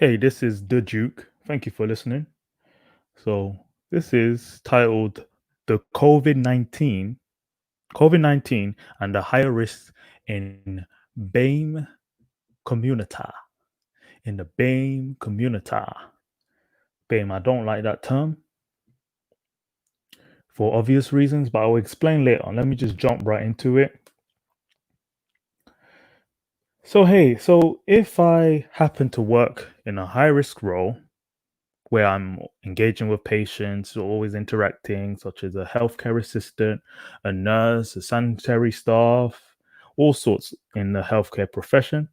Hey, this is the Duke. Thank you for listening. So, this is titled the COVID-19 and the higher risks in BAME communitAH. In the BAME communitAH. BAME, I don't like that term for obvious reasons, but I'll explain later. Let me just jump right into it. So if I happen to work in a high risk role, where I'm engaging with patients, always interacting, such as a healthcare assistant, a nurse, a sanitary staff, all sorts in the healthcare profession.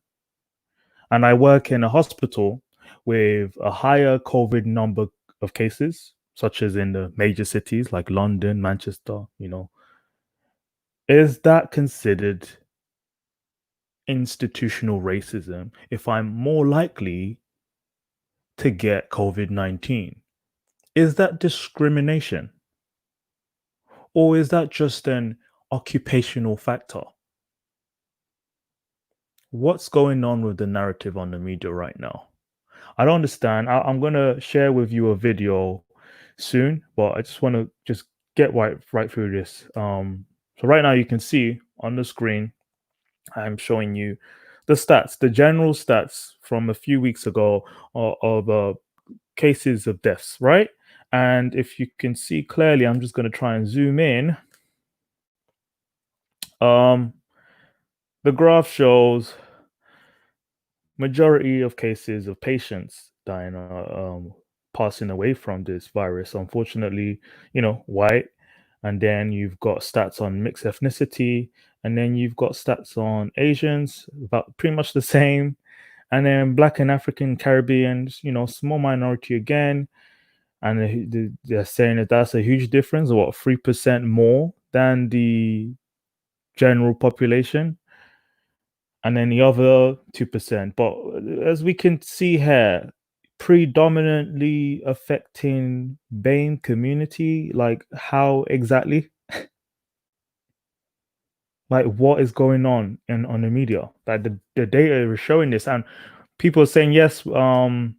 And I work in a hospital with a higher COVID number of cases, such as in the major cities like London, Manchester. Is that considered institutional racism if I'm more likely to get COVID-19? Is that discrimination? Or is that just an occupational factor? What's going on with the narrative on the media right now? I don't understand. I'm going to share with you a video soon, but I just want to just get right through this. So right now you can see on the screen, I'm showing you the stats, the general stats from a few weeks ago of cases of deaths, right? And if you can see clearly, I'm just going to try and zoom in. Um, the graph shows majority of cases of patients dying, passing away from this virus. Unfortunately, white, and then you've got stats on mixed ethnicity, and then you've got stats on Asians, about pretty much the same, and then Black and African Caribbeans, small minority again, and they're saying that that's a huge difference, what 3% more than the general population, and then the other 2%. But as we can see here, predominantly affecting BAME community, like how exactly? Like what is going on on the media? Like the data is showing this, and people are saying yes, you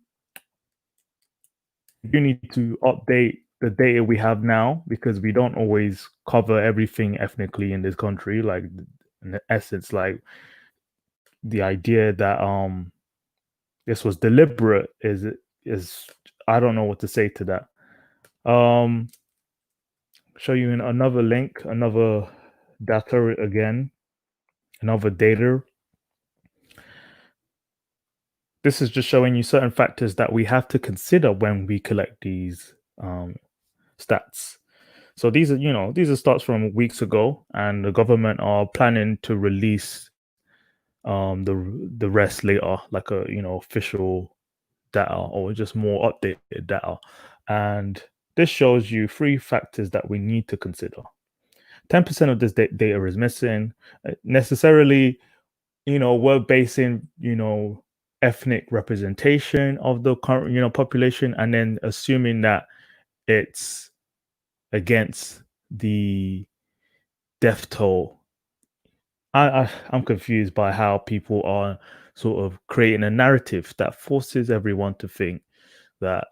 need to update the data we have now because we don't always cover everything ethnically in this country. Like in essence, like the idea that this was deliberate is I don't know what to say to that. Um, show you in another link, another data again, another data. This is just showing you certain factors that we have to consider when we collect these stats. So these are stats from weeks ago, and the government are planning to release the rest later, like a official data or just more updated data. And this shows you three factors that we need to consider. 10% of this data is missing. Necessarily, we're basing, ethnic representation of the current, population, and then assuming that it's against the death toll. I'm confused by how people are sort of creating a narrative that forces everyone to think that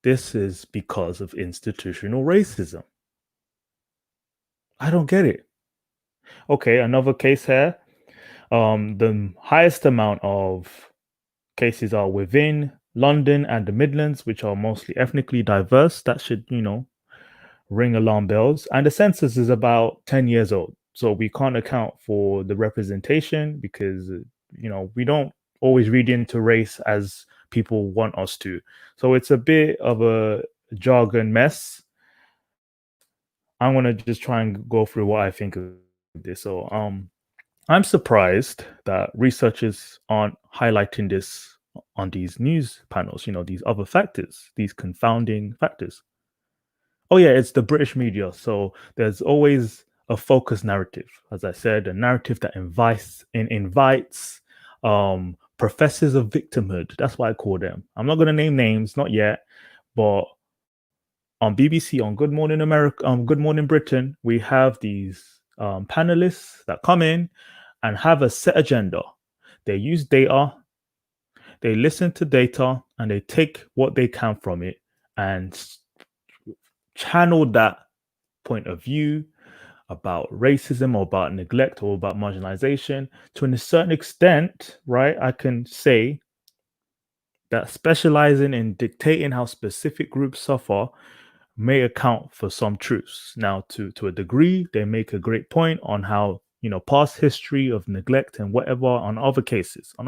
this is because of institutional racism. I don't get it. Okay, another case here. The highest amount of cases are within London and the Midlands, which are mostly ethnically diverse. That should, ring alarm bells. And the census is about 10 years old. So we can't account for the representation because, we don't always read into race as people want us to. So it's a bit of a jargon mess. I'm going to just try and go through what I think of this. So, I'm surprised that researchers aren't highlighting this on these news panels, these other factors, these confounding factors. Oh yeah, it's the British media. So there's always a focused narrative, as I said, a narrative that invites professors of victimhood. That's what I call them. I'm not going to name names, not yet, but on BBC, on Good Morning America, Good Morning Britain, we have these panelists that come in and have a set agenda. They use data. They listen to data and they take what they can from it and channel that point of view about racism or about neglect or about marginalization to a certain extent, right? I can say that specializing in dictating how specific groups suffer may account for some truths. Now, to a degree, they make a great point on how past history of neglect and whatever on other cases, on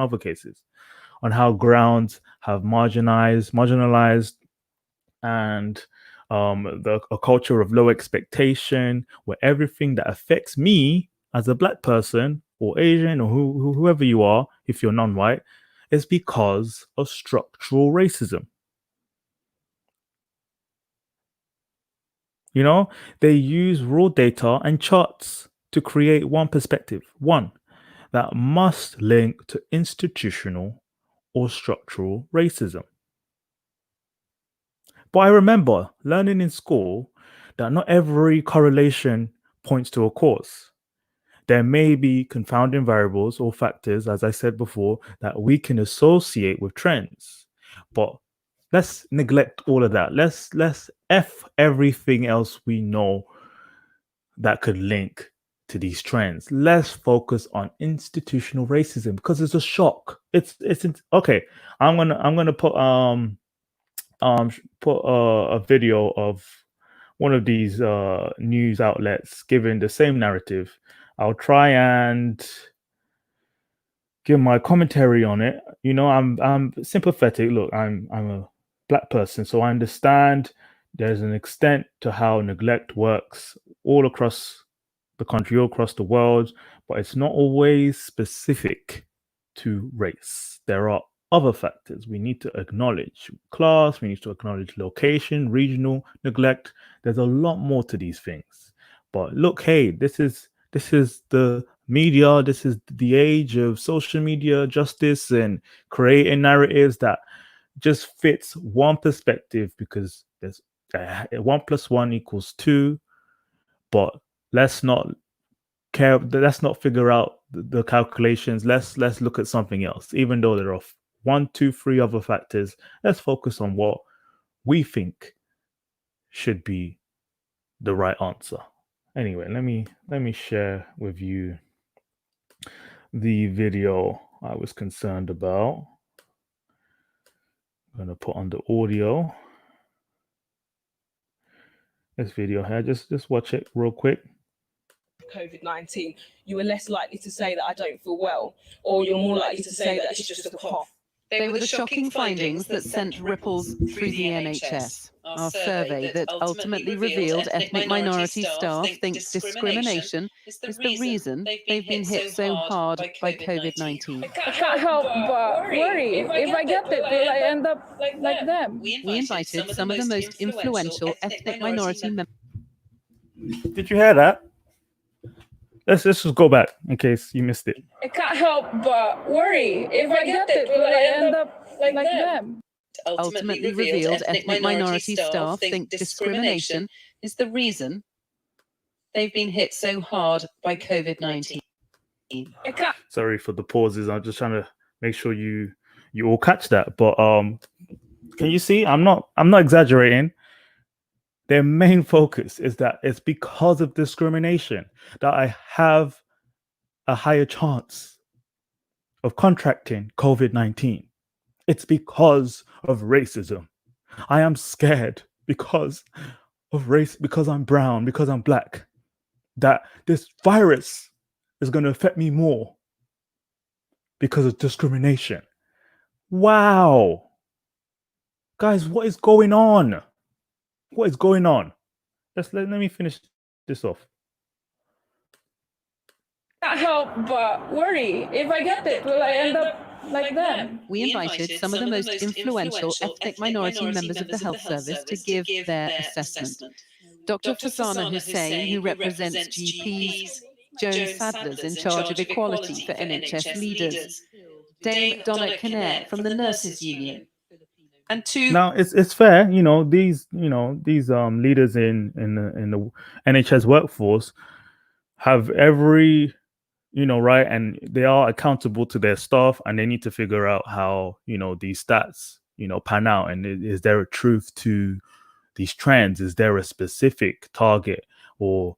how grounds have marginalized, and a culture of low expectation, where everything that affects me as a black person or Asian or whoever you are, if you're non-white, is because of structural racism. They use raw data and charts to create one perspective, one that must link to institutional or structural racism. But I remember learning in school that not every correlation points to a cause. There may be confounding variables or factors, as I said before, that we can associate with trends. But let's neglect all of that. Let's F everything else we know that could link to these trends. Let's focus on institutional racism because it's a shock. It's okay. I'm gonna put a video of one of these news outlets giving the same narrative. I'll try and give my commentary on it. I'm sympathetic. Look, I'm a black person, so I understand there's an extent to how neglect works all across the country, all across the world, but it's not always specific to race. There are other factors we need to acknowledge: class, we need to acknowledge location, regional neglect. There's a lot more to these things. But look, hey, this is the media. This is the age of social media justice and creating narratives that just fits one perspective because there's 1 + 1 = 2. But let's not figure out the calculations. Let's look at something else. Even though there are 1, 2, 3 other factors, let's focus on what we think should be the right answer. Anyway, let me share with you the video I was concerned about. I'm gonna put on the audio. This video here, just watch it real quick. COVID-19, you are less likely to say that I don't feel well, or you're more likely to say that it's just a cough. They were the shocking findings that sent ripples through the NHS. Our survey that ultimately revealed ethnic minority staff think discrimination is the reason they've been hit so hard by COVID-19. I can't help but worry. If I get it, will I end up like them? We invited some of the most influential ethnic minority members. Did you hear that? Let's just go back in case you missed it. I can't help but worry. If I get it, will I end up like them? Ultimately revealed ethnic minority staff think discrimination is the reason they've been hit so hard by COVID-19. Sorry for the pauses. I'm just trying to make sure you all catch that. But can you see? I'm not exaggerating. Their main focus is that it's because of discrimination that I have a higher chance of contracting COVID-19. It's because of racism. I am scared because of race, because I'm brown, because I'm black, that this virus is going to affect me more because of discrimination. Wow. Guys, what is going on? What is going on? Let me finish this off. Can't help but worry. If I get it, will I end up like them? We invited some of the most influential ethnic minority members of the health service to give their assessment. Dr. Fasana Hussain, who represents GPs, Joan Sadler's in charge of equality for NHS leaders, Dame Donna Kinnair from the Nurses Union. And now it's fair, these leaders in the NHS workforce have every right? And they are accountable to their staff, and they need to figure out how, these stats, pan out. And is there a truth to these trends? Is there a specific target or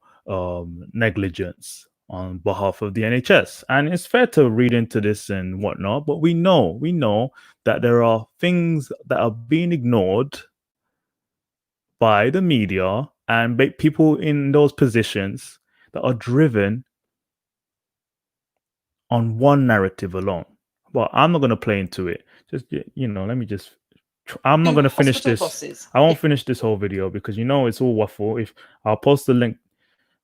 negligence on behalf of the NHS? And it's fair to read into this and whatnot, but we know that there are things that are being ignored by the media and people in those positions that are driven on one narrative alone. Well, I'm not going to play into it. Just, let me just. I'm not going to finish Hospital this. bosses. I won't finish this whole video because it's all waffle. If I'll post the link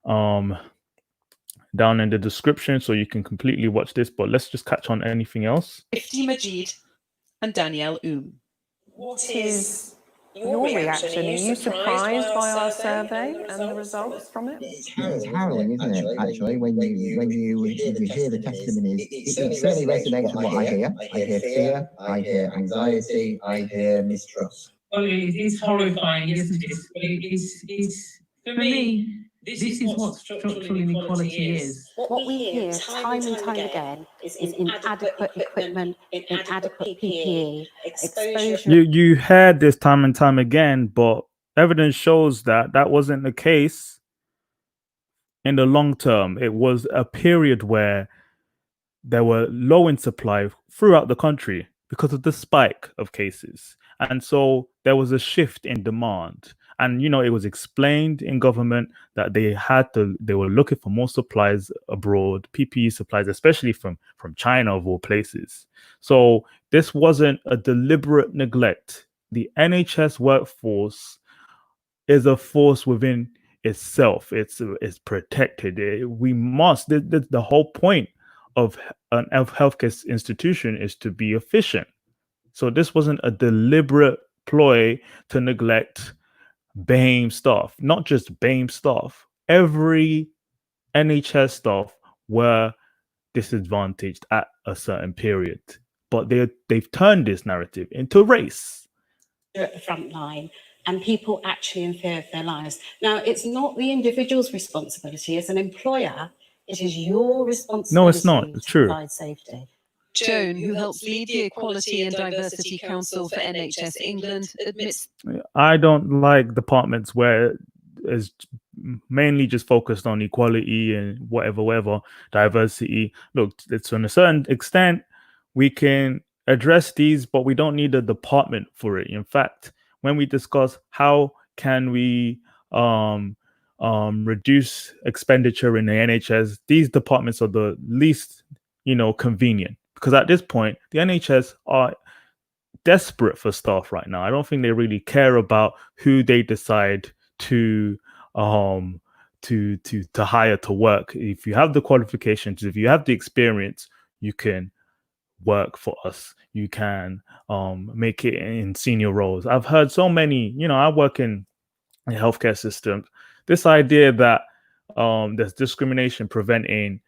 down in the description so you can completely watch this. But let's just catch on anything else. Ifti Majid and Danielle What is your reaction? Are you surprised by our survey and the results from it? It's harrowing, isn't it? Actually, when you hear the testimonies, it certainly resonates with what I hear. I hear fear, I hear anxiety, I hear mistrust. Well, it's horrifying, isn't it? It's for me. This is what structural inequality is. What we hear time and time again is inadequate equipment, inadequate PPE, exposure. You heard this time and time again, but evidence shows that wasn't the case in the long term. It was a period where there were low in supply throughout the country because of the spike of cases. And so there was a shift in demand. And, it was explained in government that they were looking for more supplies abroad, PPE supplies, especially from China, of all places. So this wasn't a deliberate neglect. The NHS workforce is a force within itself. It's protected. We must. The whole point of an healthcare institution is to be efficient. So this wasn't a deliberate ploy to neglect BAME staff, not just BAME staff. Every NHS staff were disadvantaged at a certain period, but they've turned this narrative into race. They're at the front line, and people actually in fear of their lives. Now, it's not the individual's responsibility as an employer. It is your responsibility. No, it's not. It's to true. provide safety. Joan, who helps lead the Equality and Diversity Council for NHS England, admits I don't like departments where it's mainly just focused on equality and whatever, diversity. Look, it's to a certain extent we can address these, but we don't need a department for it. In fact, when we discuss how can we reduce expenditure in the NHS, these departments are the least, convenient. Because at this point, the NHS are desperate for staff right now. I don't think they really care about who they decide to hire to work. If you have the qualifications, if you have the experience, you can work for us. You can make it in senior roles. I've heard so many. I work in a healthcare system. This idea that there's discrimination preventing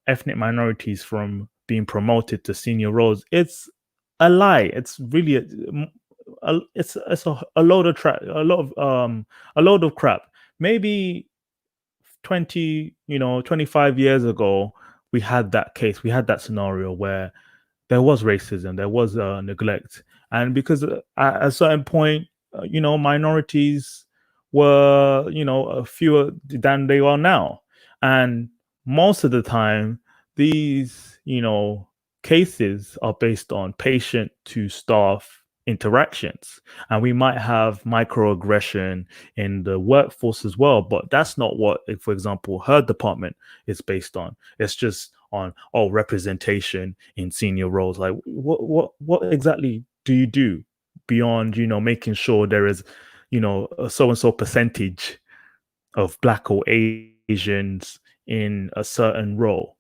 ethnic minorities from being promoted to senior roles, it's a lie. It's really a load of crap. Maybe 25 years ago, we had that case, we had that scenario where there was racism, there was neglect, and because at a certain point, minorities were fewer than they are now, and most of the time these cases are based on patient to staff interactions, and we might have microaggression in the workforce as well, but that's not what, for example, her department is based on. It's just on representation in senior roles. Like what exactly do you do beyond making sure there is a so and so percentage of Black or Asians in a certain role?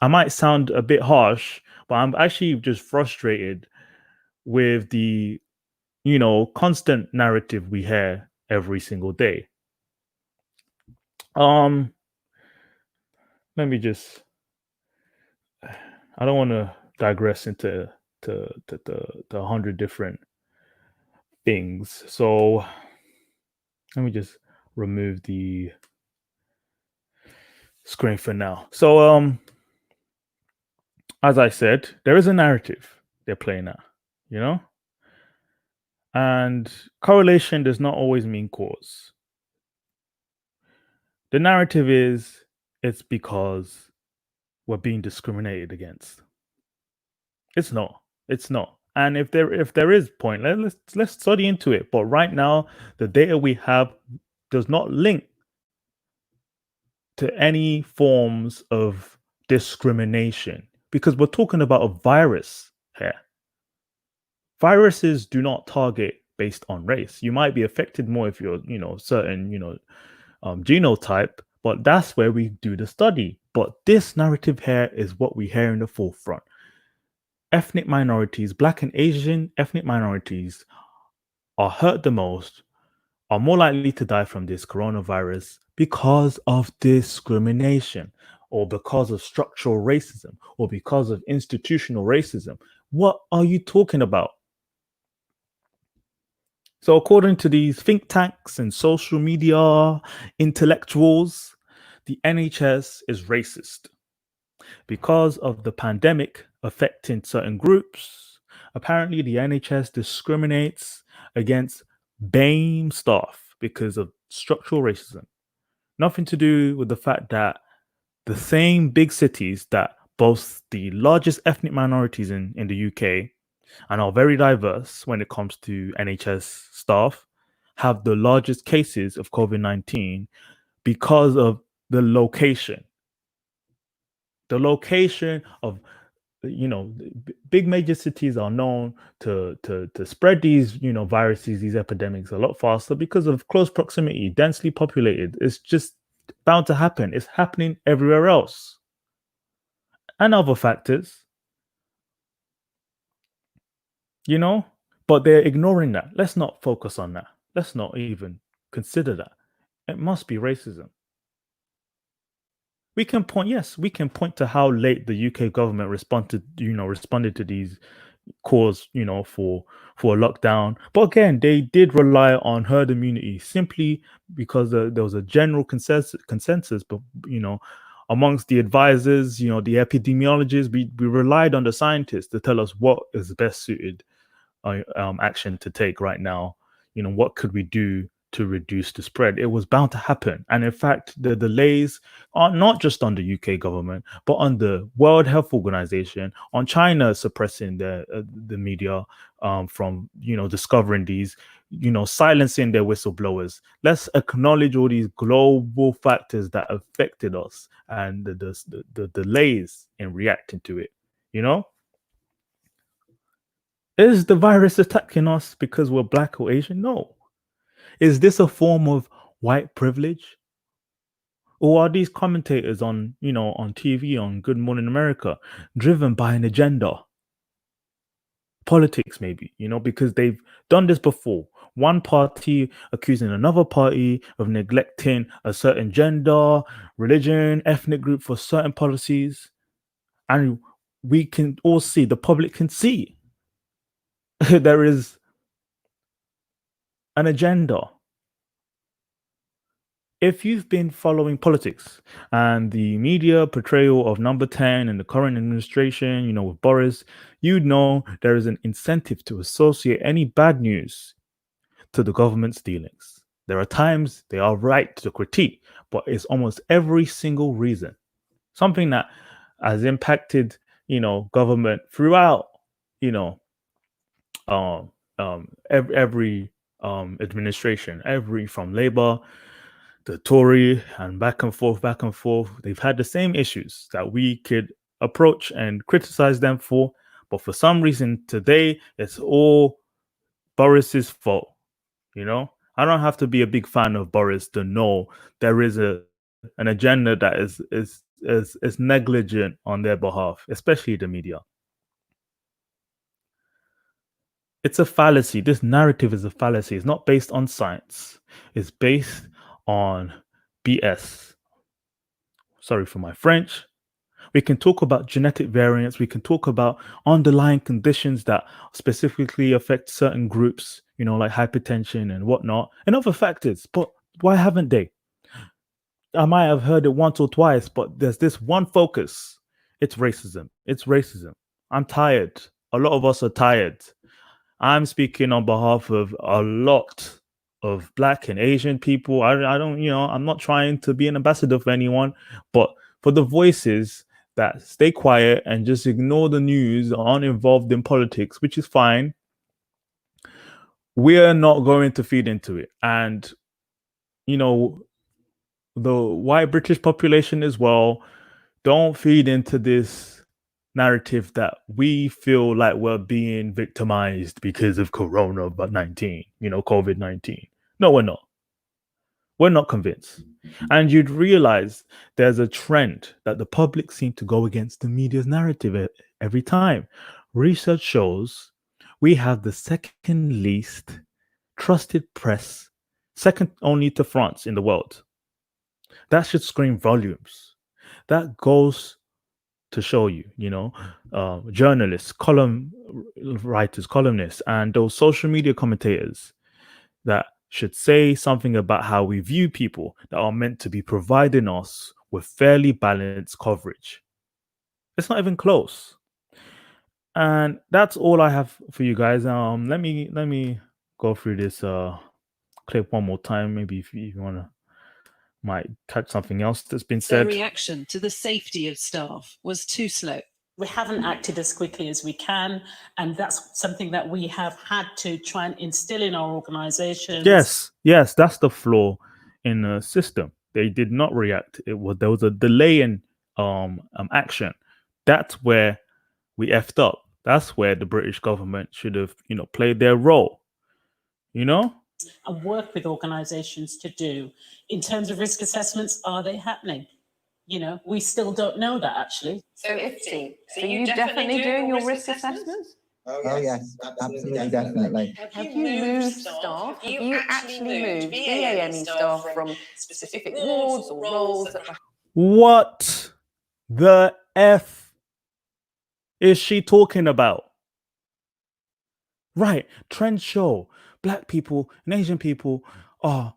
I might sound a bit harsh, but I'm actually just frustrated with the, constant narrative we hear every single day. Let me just. I don't want to digress into the 100 different things. So let me just remove the screen for now. So as I said, there is a narrative they're playing at, you know? And correlation does not always mean cause. The narrative is it's because we're being discriminated against. It's not. It's not. And if there is point, let's study into it. But right now, the data we have does not link to any forms of discrimination because we're talking about a virus here. Viruses do not target based on race. You might be affected more if you're, certain, genotype, but that's where we do the study. But this narrative here is what we hear in the forefront. Ethnic minorities, Black and Asian ethnic minorities, are hurt the most, are more likely to die from this coronavirus because of discrimination, or because of structural racism, or because of institutional racism. What are you talking about? So, according to these think tanks and social media intellectuals, the NHS is racist. Because of the pandemic affecting certain groups, apparently the NHS discriminates against BAME staff because of structural racism. Nothing to do with the fact that the same big cities that boast the largest ethnic minorities in the UK and are very diverse when it comes to NHS staff have the largest cases of COVID-19 because of the location. The location of big major cities are known to spread these viruses, these epidemics a lot faster because of close proximity, densely populated. It's just bound to happen. It's happening everywhere else, and other factors, but they're ignoring that. Let's not focus on that. Let's not even consider that. It must be racism. We can point to how late the UK government responded to these calls, for a lockdown. But again, they did rely on herd immunity simply because there was a general consensus, but amongst the advisors, the epidemiologists, we relied on the scientists to tell us what is best suited action to take right now. What could we do to reduce the spread? It was bound to happen. And in fact, the delays are not just on the UK government, but on the World Health Organization, on China suppressing the media from, discovering these, silencing their whistleblowers. Let's acknowledge all these global factors that affected us and the delays in reacting to it, Is the virus attacking us because we're Black or Asian? No. Is this a form of white privilege? Or are these commentators on TV, on Good Morning America, driven by an agenda? Politics, maybe, because they've done this before. One party accusing another party of neglecting a certain gender, religion, ethnic group for certain policies. And we can all see, the public can see, there is an agenda. If you've been following politics and the media portrayal of number 10 in the current administration, with Boris, you'd know there is an incentive to associate any bad news to the government's dealings. There are times they are right to critique, but it's almost every single reason. Something that has impacted, government throughout, every administration, from Labour, the Tory, and back and forth. They've had the same issues that we could approach and criticize them for. But for some reason today, it's all Boris's fault. I don't have to be a big fan of Boris to know there is an agenda that is negligent on their behalf, especially the media. It's a fallacy. This narrative is a fallacy. It's not based on science. It's based on BS. Sorry for my French. We can talk about genetic variants. We can talk about underlying conditions that specifically affect certain groups, like hypertension and whatnot, and other factors. But why haven't they? I might have heard it once or twice, but there's this one focus. It's racism. It's racism. I'm tired. A lot of us are tired. I'm speaking on behalf of a lot of Black and Asian people. I don't, I'm not trying to be an ambassador for anyone, but for the voices that stay quiet and just ignore the news, aren't involved in politics, which is fine, we're not going to feed into it. And, the white British population as well, don't feed into this narrative that we feel like we're being victimized because of COVID-19. No, we're not. We're not convinced. And you'd realize there's a trend that the public seem to go against the media's narrative every time. Research shows we have the second least trusted press, second only to France in the world. That should scream volumes. That goes to show you, journalists, column writers, columnists, and those social media commentators that should say something about how we view people that are meant to be providing us with fairly balanced coverage. It's not even close. And that's all I have for you guys. Let me go through this clip one more time. Maybe if you want to might catch something else that's been Their said. reaction to the safety of staff was too slow. We haven't acted as quickly as we can, and that's something that we have had to try and instill in our organisations. Yes, that's the flaw in the system. They did not react. There was a delay in action. That's where we effed up. That's where the British government should have, played their role. And work with organisations to do in terms of risk assessments. Are they happening? We still don't know that actually. So you definitely doing your risk assessments? Oh yes, absolutely, definitely. Have you moved staff? Have you actually moved BAME staff from specific wards or roles? What the F is she talking about? Right, trends show Black people and Asian people are,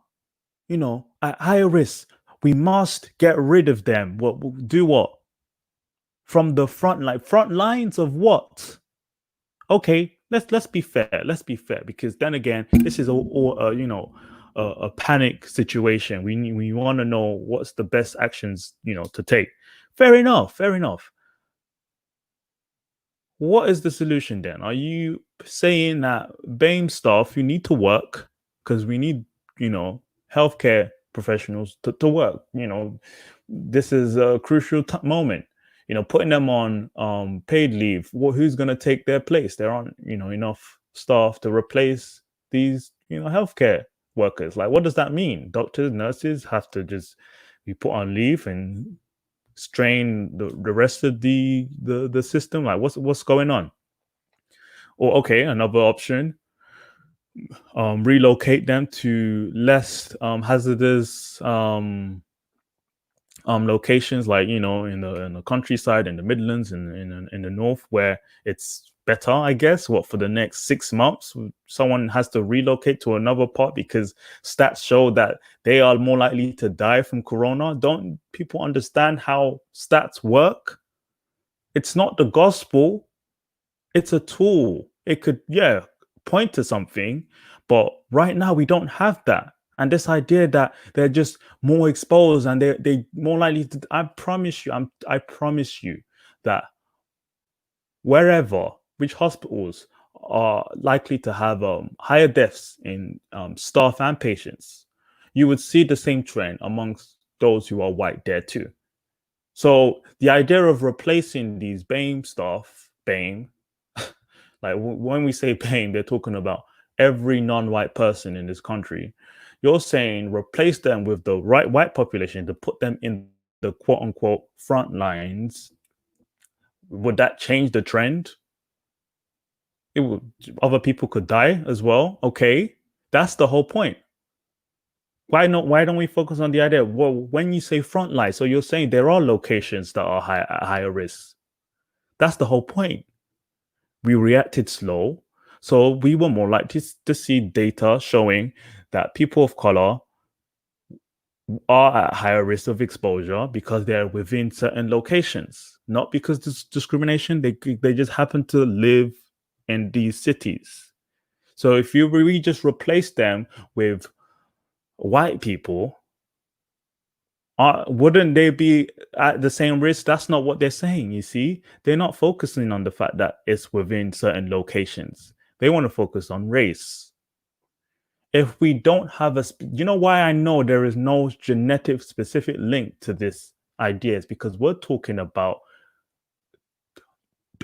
at higher risk. We must get rid of them. Do what? From the front lines of what? Okay, let's be fair. Let's be fair, because then again, this is a panic situation. We want to know what's the best actions, to take. Fair enough. What is the solution then? Are you saying that BAME staff, you need to work because we need, healthcare professionals to work? This is a crucial moment. Putting them on paid leave. Who's going to take their place? There aren't, enough staff to replace these, healthcare workers. Like, what does that mean? Doctors, nurses have to just be put on leave and strain the rest of the system. Like, what's going on? Or okay, another option, relocate them to less hazardous locations, like in the countryside, in the Midlands, in the north, where it's better, I guess. For the next 6 months, someone has to relocate to another part because stats show that they are more likely to die from corona. Don't people understand how stats work? It's not the gospel. It's a tool. It could, point to something, but right now we don't have that. And this idea that they're just more exposed and they more likely to, I promise you that which hospitals are likely to have higher deaths in staff and patients, you would see the same trend amongst those who are white there too. So the idea of replacing these BAME staff, like when we say BAME, they're talking about every non-white person in this country. You're saying replace them with the right white population to put them in the quote unquote front lines. Would that change the trend? Other people could die as well. Okay, that's the whole point. Why don't we focus on the idea? Well, when you say front line, so you're saying there are locations that are at higher risk. That's the whole point. We reacted slow, so we were more likely to see data showing that people of color are at higher risk of exposure because they're within certain locations, not because there's discrimination. They just happen to live in these cities. So if you really just replace them with white people, wouldn't they be at the same risk? That's not what they're saying. You see, they're not focusing on the fact that it's within certain locations. They want to focus on race. If we don't have you know why I know there is no genetic specific link to this idea is because we're talking about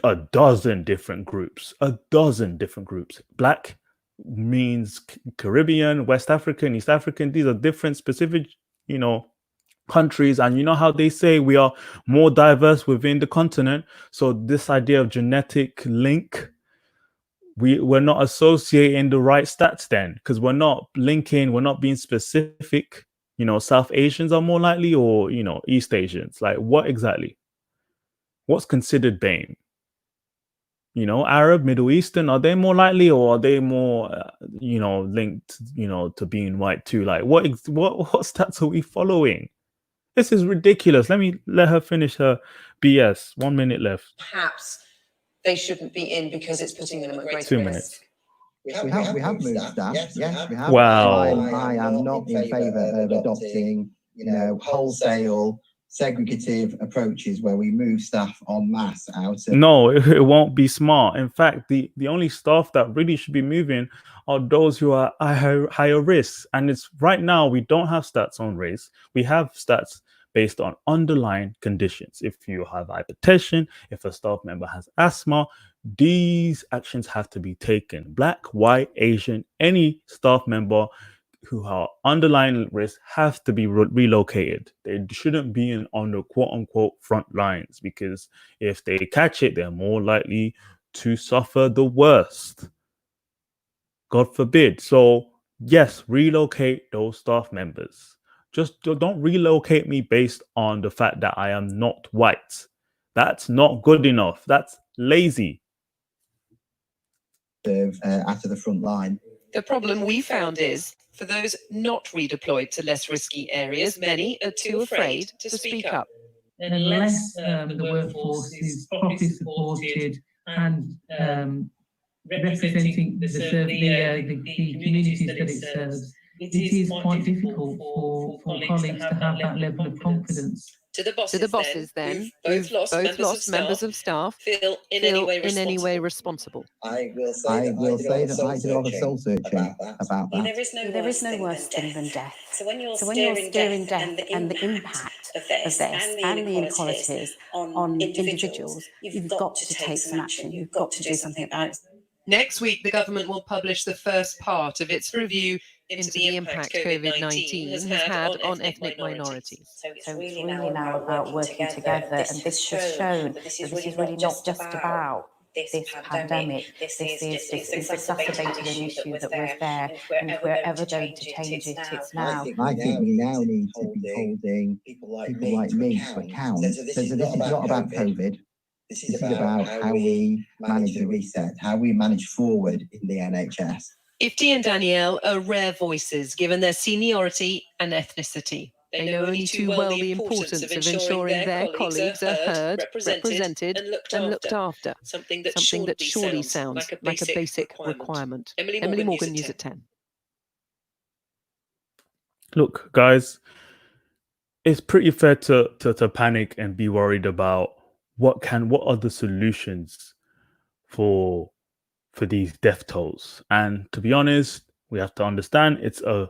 a dozen different groups. Black means Caribbean, West African, East African. These are different specific, countries. And you know how they say we are more diverse within the continent. So this idea of genetic link, we're not associating the right stats then, because we're not being specific. South Asians are more likely, or East Asians. Like, what exactly? What's considered BAME? Arab, Middle Eastern, are they more likely, or are they more linked to being white too? Like, what stats are we following? This is ridiculous. Let her finish her BS. 1 minute left. Perhaps they shouldn't be in because it's putting them at greater 2 risk. minutes. We have moved staff. Yes, we have. Wow. I am not in favour of adopting, wholesale segregative approaches where we move staff en masse out of. No, it won't be smart. In fact, the only staff that really should be moving are those who are higher risk. And it's right now we don't have stats on race. We have stats based on underlying conditions. If you have hypertension, if a staff member has asthma, these actions have to be taken. Black, white, Asian, any staff member who are underlying risk have to be relocated. They shouldn't be on the quote unquote front lines, because if they catch it, they're more likely to suffer the worst. God forbid. So yes, relocate those staff members. Just don't relocate me based on the fact that I am not white. That's not good enough. That's lazy. Out of the front line. The problem we found is, for those not redeployed to less risky areas, many are too afraid to speak up. Unless the workforce is properly supported and representing the communities that it serves, it is quite difficult for colleagues to have that level of confidence. To the bosses then, who've both lost members of staff, feel in any way responsible. I will say that I did a lot of soul searching about that. There is no worse thing than death. So when you're steering death and the impact of this and the inequalities on individuals, you've got to take some action. You've got to do something about it. Next week, the government will publish the first part of its review into the impact COVID-19 has had on ethnic minorities. So it's really now about working together, and this has shown that this is really not just about this pandemic. This is exacerbated an issue that was there, and if we're ever going to change it, it's now. I think we now need to be holding people like me to account. So this is not about COVID. This is about how we manage the reset, how we manage forward in the NHS. Ifti and Danielle are rare voices given their seniority and ethnicity. They know only too well the importance of ensuring their colleagues are heard, represented and looked after, something that surely sounds like a basic requirement. Emily Morgan, News at 10. Look, guys, it's pretty fair to panic and be worried about what are the solutions for these death tolls. And to be honest, we have to understand it's a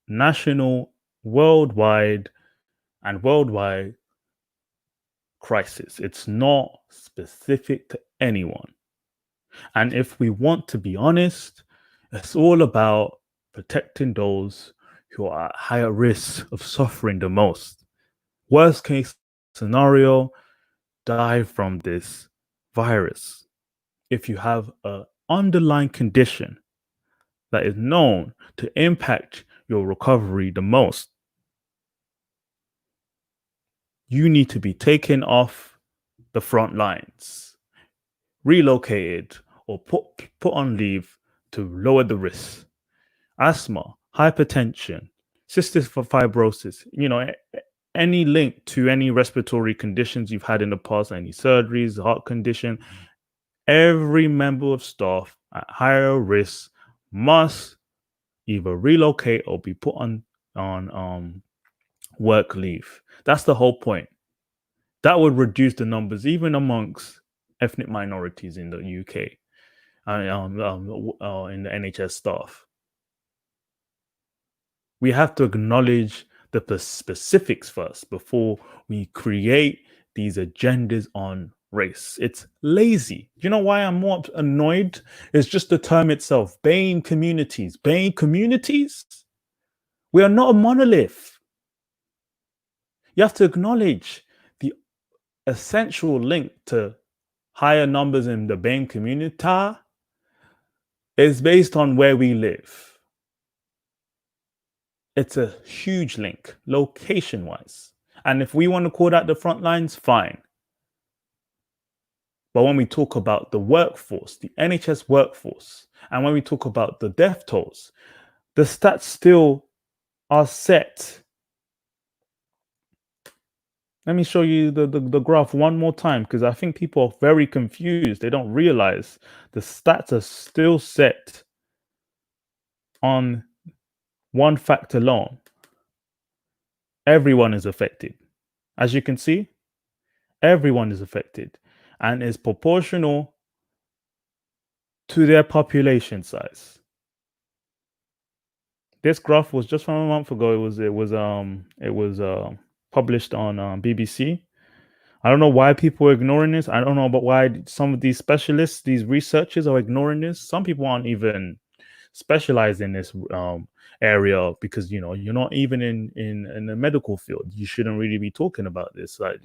national, worldwide crisis. It's not specific to anyone. And if we want to be honest, it's all about protecting those who are at higher risk of suffering the most. Worst case scenario, die from this virus. If you have an underlying condition that is known to impact your recovery the most, you need to be taken off the front lines, relocated, or put on leave to lower the risk. Asthma, hypertension, cystic fibrosis, any link to any respiratory conditions you've had in the past, any surgeries, heart condition, every member of staff at higher risk must either relocate or be put on work leave. That's the whole point. That would reduce the numbers even amongst ethnic minorities in the UK, in the NHS staff. We have to acknowledge the specifics first before we create these agendas on race. It's lazy. Do you know why I'm more annoyed? It's just the term itself. BAME communities. BAME communities? We are not a monolith. You have to acknowledge the essential link to higher numbers in the BAME community is based on where we live. It's a huge link, location-wise. And if we want to call that the front lines, fine. But when we talk about the workforce, the NHS workforce, and when we talk about the death tolls, the stats still are set. Let me show you the graph one more time, because I think people are very confused. They don't realize the stats are still set on one fact alone. Everyone is affected. As you can see, everyone is affected and is proportional to their population size. This graph was just from a month ago. It was published on BBC. I don't know why people are ignoring this. I don't know about why some of these specialists, these researchers are ignoring this. Some people aren't even specialized in this area because you're not even in the medical field. You shouldn't really be talking about this. Like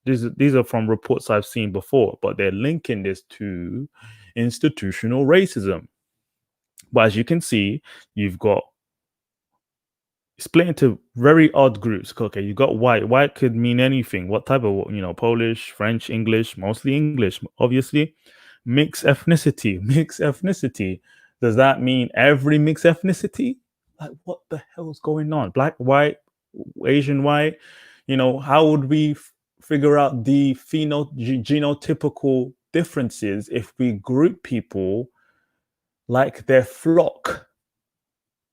these are from reports I've seen before, but they're linking this to institutional racism. But as you can see, you've got split into very odd groups. Okay, you got white. White could mean anything. What type of, Polish, French, English, mostly English, obviously. Mixed ethnicity. Mixed ethnicity. Does that mean every mixed ethnicity? Like, what the hell is going on? Black, white, Asian, white. How would we figure out the genotypical differences if we group people like their flock?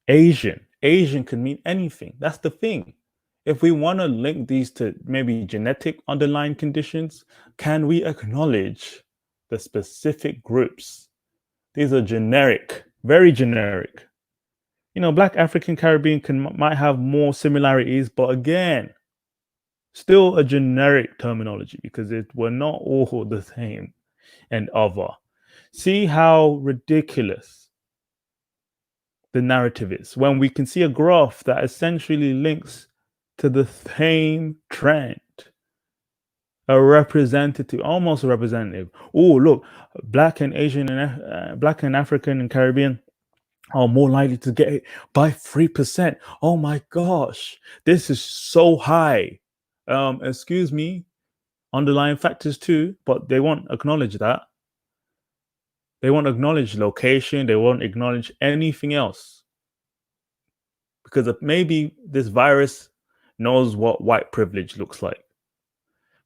Asian can mean anything. That's the thing. If we want to link these to maybe genetic underlying conditions, can we acknowledge the specific groups? These are generic, very generic. Black, African, Caribbean might have more similarities, but again, still a generic terminology because we're not all the same and other. See how ridiculous the narrative is when we can see a graph that essentially links to the same trend. Almost a representative. Oh, look, Black and Asian and Black and African and Caribbean are more likely to get it by 3%. Oh my gosh, this is so high. Excuse me, underlying factors too, but they won't acknowledge that. They won't acknowledge location. They won't acknowledge anything else. Because maybe this virus knows what white privilege looks like.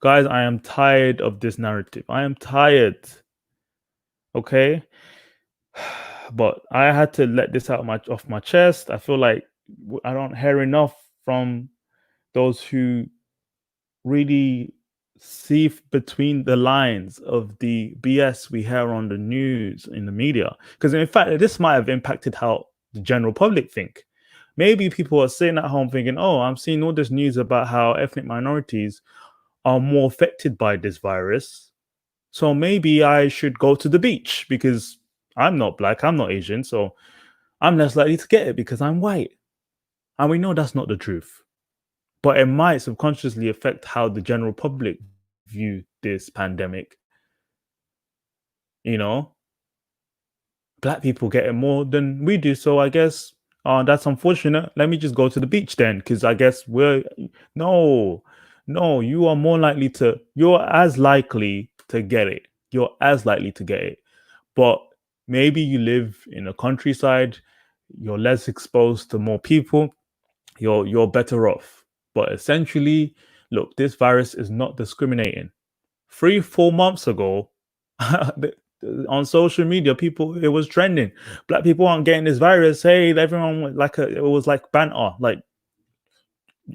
Guys, I am tired of this narrative. I am tired. Okay? But I had to let this out off my chest. I feel like I don't hear enough from those who really see between the lines of the BS we hear on the news, in the media. Because in fact, this might have impacted how the general public think. Maybe people are sitting at home thinking, oh, I'm seeing all this news about how ethnic minorities are more affected by this virus. So maybe I should go to the beach because I'm not Black, I'm not Asian, so I'm less likely to get it because I'm white. And we know that's not the truth. But it might subconsciously affect how the general public view this pandemic. Black people get it more than we do. So I guess that's unfortunate. Let me just go to the beach then, because I guess no, you are more likely to, you're as likely to get it. You're as likely to get it. But maybe you live in a countryside, you're less exposed to more people. you're better off. But essentially, look, this virus is not discriminating. 3-4 months ago, on social media, it was trending. Black people aren't getting this virus. Hey, everyone it was like banter, like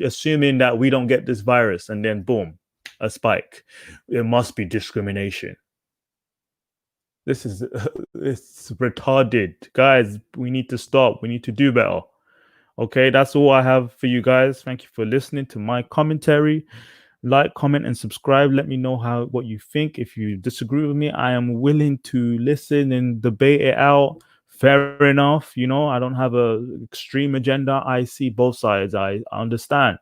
assuming that we don't get this virus, and then boom, a spike. It must be discrimination. It's retarded, guys. We need to stop. We need to do better. Okay, that's all I have for you guys. Thank you for listening to my commentary. Like, comment, and subscribe. Let me know what you think. If you disagree with me, I am willing to listen and debate it out. Fair enough. I don't have an extreme agenda. I see both sides. I understand.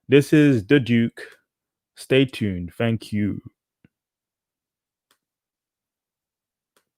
This is the Duke. Stay tuned. Thank you.